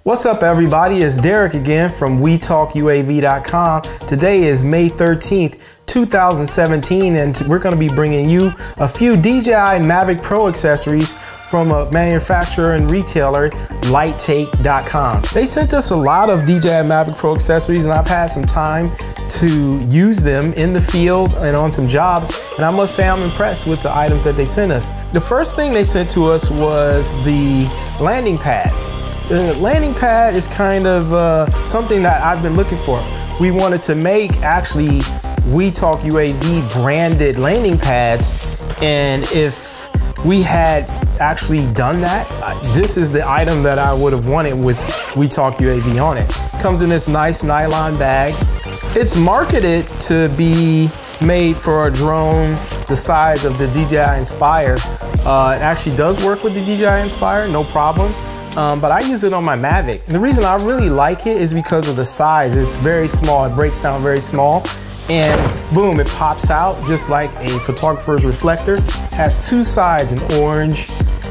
What's up, everybody? It's Derek again from WeTalkUAV.com. Today is May 13th, 2017, and we're going to be bringing you a few DJI Mavic Pro accessories from a manufacturer and retailer, LightTake.com. They sent us a lot of DJI Mavic Pro accessories, and I've had some time to use them in the field and on some jobs, and I must say I'm impressed with the items that they sent us. The first thing they sent to us was the landing pad. The landing pad is kind of something that I've been looking for. We wanted to make actually We Talk UAV branded landing pads, and if we had actually done that, this is the item that I would have wanted with We Talk UAV on it. Comes in this nice nylon bag. It's marketed to be made for a drone the size of the DJI Inspire. It actually does work with the DJI Inspire, no problem. But I use it on my Mavic. And the reason I really like it is because of the size. It's very small, it breaks down very small, and boom, it pops out just like a photographer's reflector. It has two sides, an orange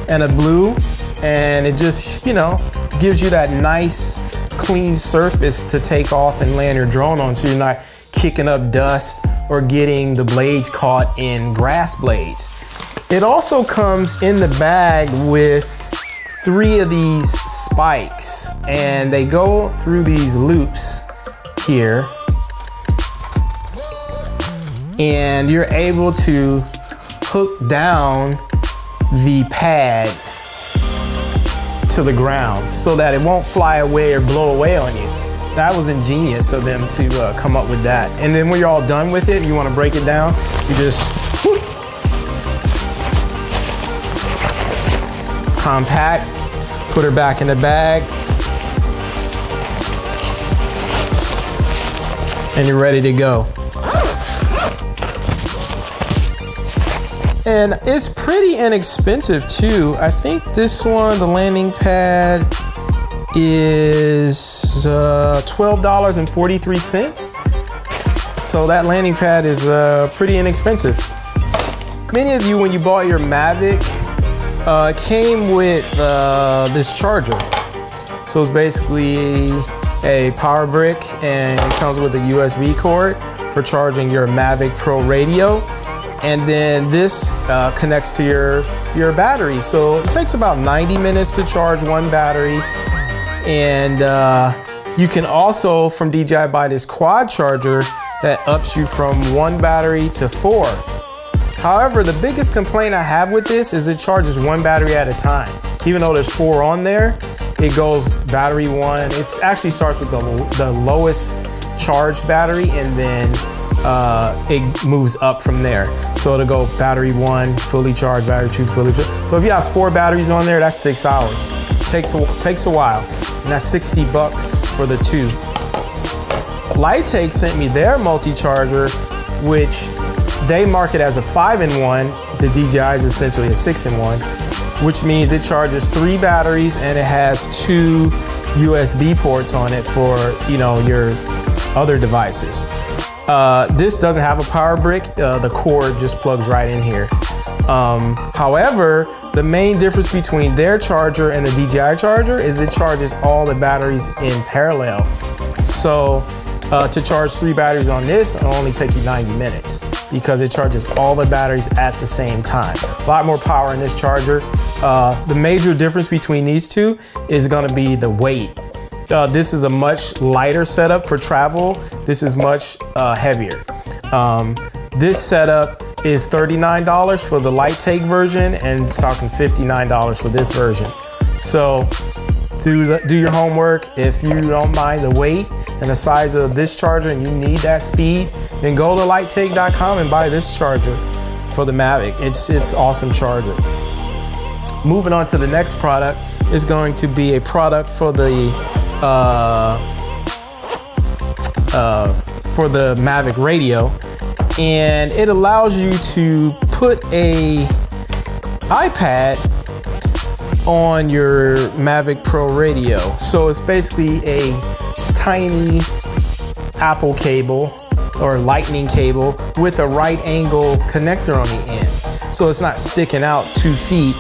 and a blue, and it just, you know, gives you that nice, clean surface to take off and land your drone on, so you're not kicking up dust or getting the blades caught in grass blades. It also comes in the bag with 3 of these spikes, and they go through these loops here, and you're able to hook down the pad to the ground so that it won't fly away or blow away on you. That was ingenious of them to come up with that. And then when you're all done with it and you want to break it down, you just whoop, compact, put her back in the bag, and you're ready to go. And it's pretty inexpensive too. I think this one, the landing pad, is $12.43. So that landing pad is pretty inexpensive. Many of you, when you bought your Mavic, it came with this charger. So it's basically a power brick, and it comes with a USB cord for charging your Mavic Pro radio. And then this connects to your battery. So it takes about 90 minutes to charge one battery. And you can also, from DJI, buy this quad charger that ups you from 1 battery to 4. However, the biggest complaint I have with this is it charges 1 battery at a time. Even though there's 4 on there, it goes battery 1. It actually starts with the lowest charged battery, and then it moves up from there. So it'll go battery 1, fully charged, battery 2, fully charged. So if you have 4 batteries on there, that's 6 hours. Takes a while, and that's $60 for the 2. LightTake sent me their multi-charger, which they market as a 5-in-1. The DJI is essentially a 6-in-1, which means it charges 3 batteries and it has 2 USB ports on it for, you know, your other devices. This doesn't have a power brick. The cord just plugs right in here. However, the main difference between their charger and the DJI charger is it charges all the batteries in parallel. So to charge 3 batteries on this, it'll only take you 90 minutes because it charges all the batteries at the same time. A lot more power in this charger. The major difference between these two is going to be the weight. This is a much lighter setup for travel. This is much heavier. This setup is $39 for the LightTake version, and talking $59 for this version. So do your homework. If you don't mind the weight and the size of this charger and you need that speed, then go to LightTake.com and buy this charger for the Mavic. It's awesome charger. Moving on to the next product is going to be a product for the Mavic radio, and it allows you to put a iPad on your Mavic Pro radio. So it's basically a tiny Apple cable or lightning cable with a right angle connector on the end. So it's not sticking out 2 feet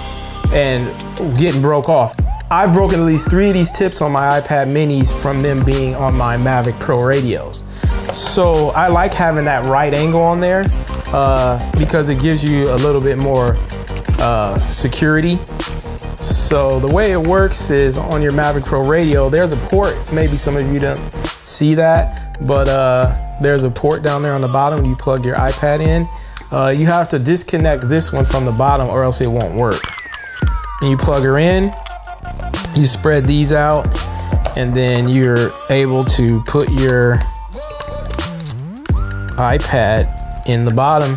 and getting broke off. I've broken at least 3 of these tips on my iPad minis from them being on my Mavic Pro radios. So I like having that right angle on there because it gives you a little bit more security. So the way it works is on your Mavic Pro radio, there's a port. Maybe some of you don't see that, but there's a port down there on the bottom when you plug your iPad in. You have to disconnect this one from the bottom or else it won't work. And you plug her in, you spread these out, and then you're able to put your iPad in the bottom,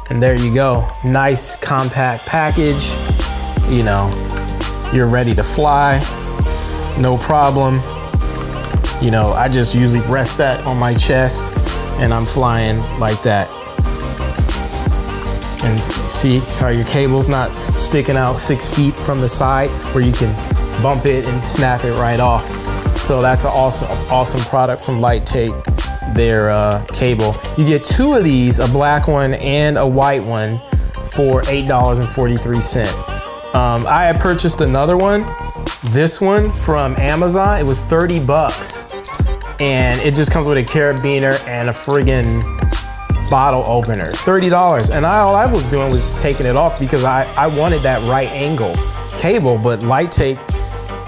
and there you go. Nice compact package. You know, you're ready to fly, no problem. You know, I just usually rest that on my chest and I'm flying like that. And see how your cable's not sticking out 6 feet from the side where you can bump it and snap it right off. So that's an awesome product from Lighttake, their cable. You get 2 of these, a black one and a white one, for $8.43. I had purchased another one, this one from Amazon. It was 30 bucks and it just comes with a carabiner and a friggin' bottle opener. $30. And all I was doing was taking it off because I wanted that right angle cable, but Lighttake,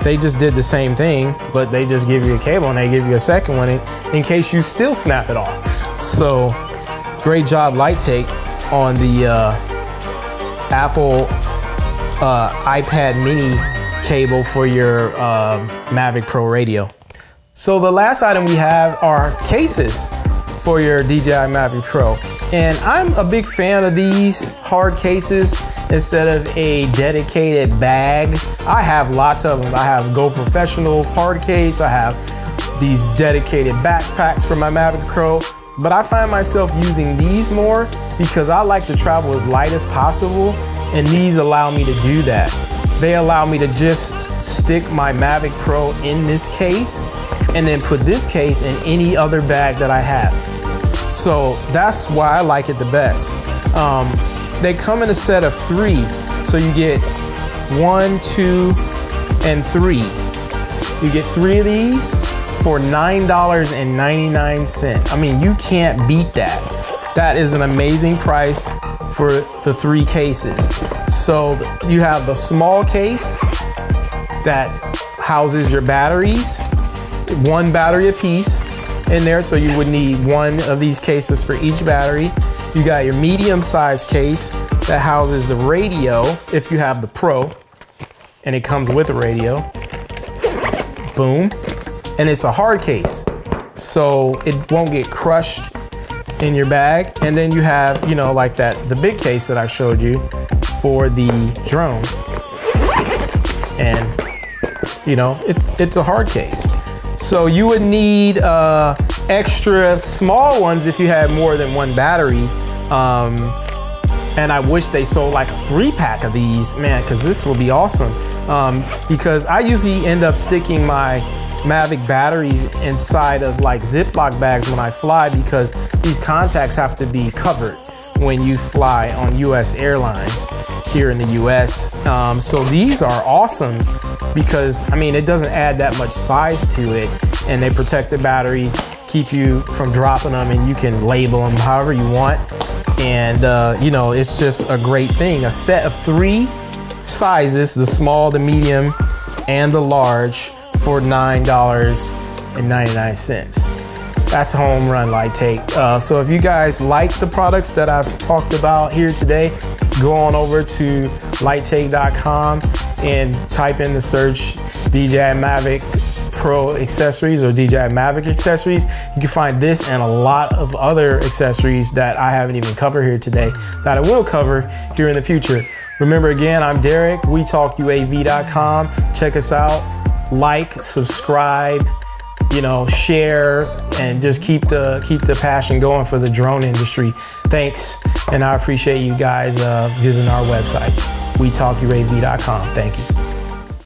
they just did the same thing, but they just give you a cable and they give you a second one in case you still snap it off. So great job Lighttake on the Apple iPad mini cable for your Mavic Pro radio. So the last item we have are cases for your DJI Mavic Pro. And I'm a big fan of these hard cases instead of a dedicated bag. I have lots of them. I have Go Professional's hard case. I have these dedicated backpacks for my Mavic Pro. But I find myself using these more because I like to travel as light as possible, and these allow me to do that. They allow me to just stick my Mavic Pro in this case and then put this case in any other bag that I have. So that's why I like it the best. They come in a set of 3. So you get 1, 2, and 3. You get 3 of these for $9.99. I mean, you can't beat that. That is an amazing price for the 3 cases. So you have the small case that houses your batteries, 1 battery a piece in there, so you would need 1 of these cases for each battery. You got your medium-sized case that houses the radio if you have the Pro, and it comes with a radio. Boom. And it's a hard case, so it won't get crushed in your bag. And then you have, you know, like the big case that I showed you for the drone. And, you know, it's a hard case. So you would need extra small ones if you had more than 1 battery. And I wish they sold like a 3-pack of these, man, because this will be awesome. Because I usually end up sticking my Mavic batteries inside of like Ziploc bags when I fly, because these contacts have to be covered when you fly on US airlines here in the US. So these are awesome because, I mean, it doesn't add that much size to it, and they protect the battery, keep you from dropping them, and you can label them however you want. And you know, it's just a great thing. A set of 3 sizes, the small, the medium, and the large, for $9.99. That's a home run, Lighttake. So if you guys like the products that I've talked about here today, go on over to lighttake.com and type in the search DJI Mavic Pro Accessories or DJI Mavic Accessories. You can find this and a lot of other accessories that I haven't even covered here today that I will cover here in the future. Remember, again, I'm Derek, WeTalkUAV.com. Check us out. Like, subscribe, you know, share, and just keep the passion going for the drone industry. Thanks, and I appreciate you guys visiting our website, WeTalkUAV.com. Thank you.